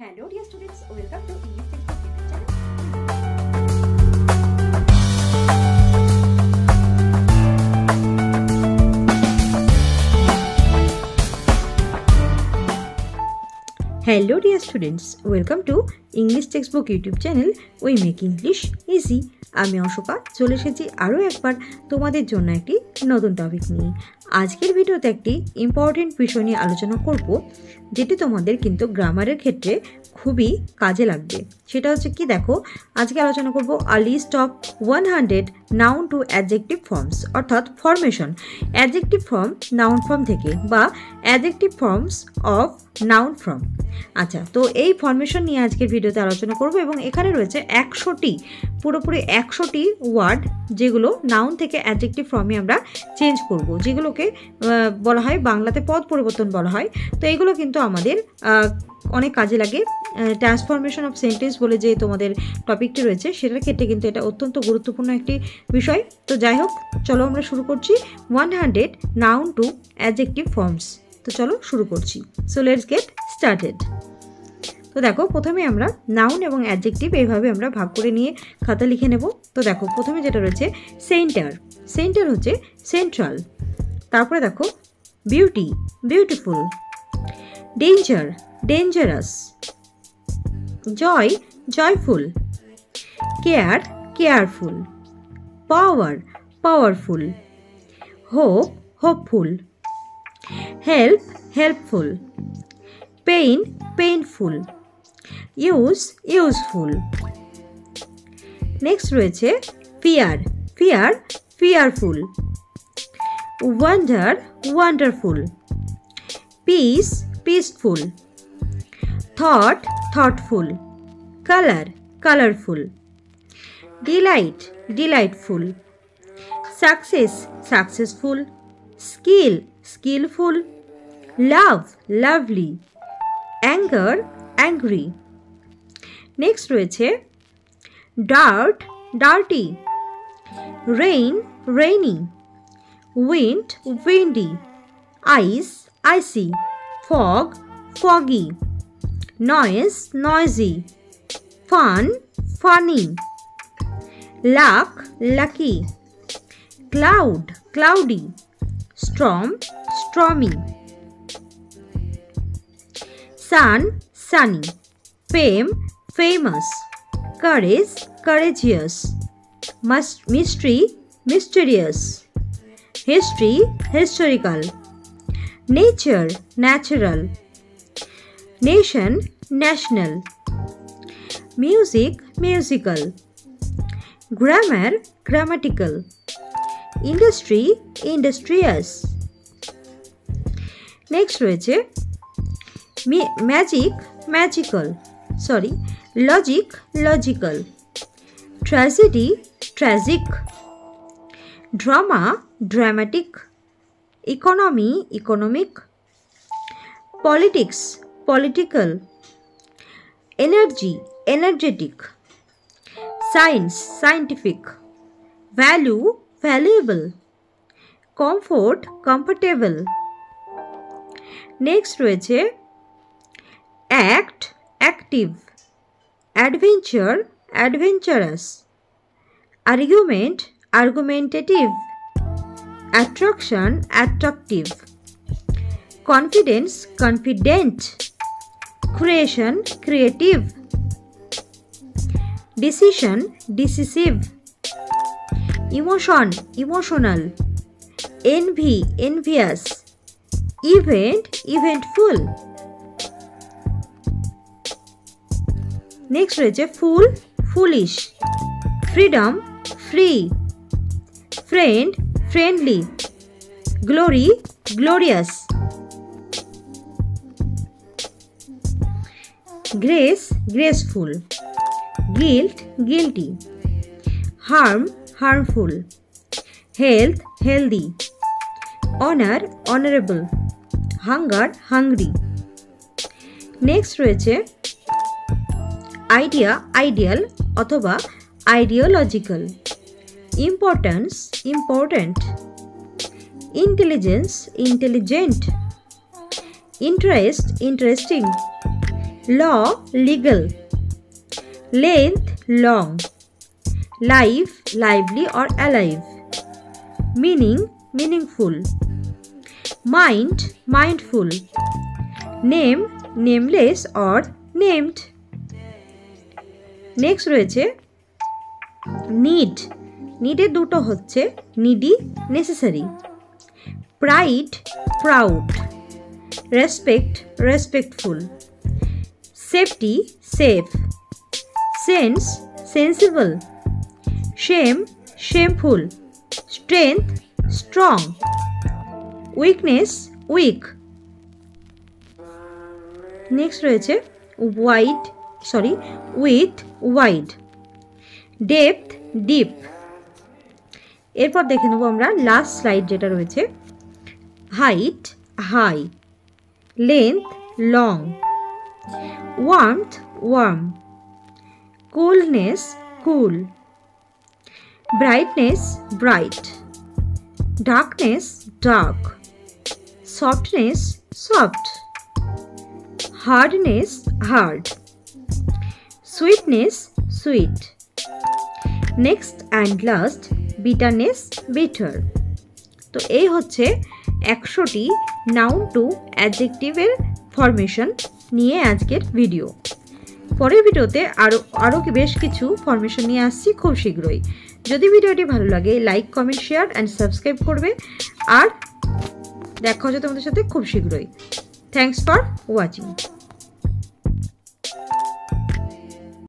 Hello dear students, welcome to English Textbook YouTube channel. Hello dear students, welcome to English Textbook YouTube channel. We make English easy. আমি অশোকা চলে এসেছি আরও একবার তোমাদের জন্য একটি নতুন টপিক নিয়ে। আজকের ভিডিওতে একটি ইম্পর্টেন্ট বিষয় নিয়ে আলোচনা করব, যেটি তোমাদের কিন্তু গ্রামারের ক্ষেত্রে খুবই কাজে লাগবে। সেটা হচ্ছে কি, দেখো আজকে আলোচনা করব a list of 100 noun to adjective forms, অর্থাৎ formation adjective form noun form থেকে বা adjective forms of noun form. আচ্ছা, তো এই ফরমেশন নিয়ে আজকের ভিডিওতে আলোচনা করব এবং এখানে রয়েছে 100টি, পুরোপুরি 100টি ওয়ার্ড যেগুলো নাউন থেকে অ্যাডজেক্টিভ ফর্মে আমরা চেঞ্জ করব, যেগুলোকে বলা হয় বাংলাতে পদ পরিবর্তন বলা হয়। তো এগুলো কিন্তু আমাদের অনেক কাজে লাগে। ট্রান্সফরমেশন অফ সেন্টেন্স বলে যে তোমাদের টপিকটি রয়েছে, সেটার ক্ষেত্রে কিন্তু এটা অত্যন্ত গুরুত্বপূর্ণ একটি বিষয়। তো যাই হোক, চলো আমরা শুরু করছি 100 নাউন টু অ্যাডজেক্টিভ ফর্মস। তো চলো শুরু করছি। So let's get started. তো দেখো, প্রথমে আমরা নাউন এবং অ্যাডজেক্টিভ এইভাবে আমরা ভাগ করে নিয়ে খাতা লিখে নেব। তো দেখো, প্রথমে যেটা রয়েছে সেন্টার, সেন্টার হচ্ছে সেন্ট্রাল। তারপরে দেখো beauty, beautiful. Danger, dangerous. Joy, joyful. Care, careful. Power, powerful. Hope, hopeful. Help, helpful. Pain, painful. Use, useful. Next রয়েছে fear, fear, fearful. Wonder, wonderful. Peace, peaceful. Thought, thoughtful. Colour, colourful. Delight, delightful. Success, successful. Skill, skilful. Love, lovely. Anger, angry. Next রয়েছে dirt, dirty. Rain, rainy. Wind, windy. Ice, icy. Fog, foggy. Noise, noisy. Fun, funny. Luck, lucky. Cloud, cloudy. Storm, stormy. Sun, sunny. Fame, famous. Courage, courageous. Mystery, mysterious. History, historical. Nature, natural. Nation, national. Music, musical. Grammar, grammatical. Industry, industrious. Next রয়েছে magic, magical. Logic, logical. Tragedy, tragic. Drama, dramatic. Economy, economic. Politics, political. Energy, energetic. Science, scientific. Value, valuable. Comfort, comfortable. Next রয়েছে act, active. Adventure, adventurous. Argument, argumentative. Attraction, attractive. Confidence, confident. Creation, creative. Decision, decisive. Emotion, emotional. Envy, envious. Event, eventful. Next রয়েছে fool, foolish. Freedom, free. Friend, friendly. Glory, glorious. Grace, graceful. Guilt, guilty. Harm, harmful. Health, healthy. Honor, honorable. Hunger, hungry. Next রয়েছে idea, ideal অথবা ideological. Importance, important. Intelligence, intelligent. Interest, interesting. law legal, length long, life lively or alive, meaning meaningful, mind mindful, name nameless or named. Next রয়েছে need, নিডের দুটো হচ্ছে needy necessary, pride proud, respect respectful, safety safe, sense sensible, shame shameful, strength strong, weakness weak. Next রয়েছে width wide, depth deep. এরপর দেখে নেব আমরা last slide যেটা রয়েছে, height high, length long, warmth warm, coolness cool, brightness bright, darkness dark, softness soft, hardness hard, sweetness sweet, next and last bitterness bitter. তো এই হচ্ছে 100টি নাউন টু অ্যাডজেক্টিভের ফরমেশন নিয়ে আজকের ভিডিও। পরের ভিডিওতে আরও বেশ কিছু ফরমেশন নিয়ে আসছি খুব শীঘ্রই। যদি ভিডিওটি ভালো লাগে like comment share and subscribe করবে, আর দেখা হচ্ছে তোমাদের সাথে খুব শীঘ্রই। Thanks for watching.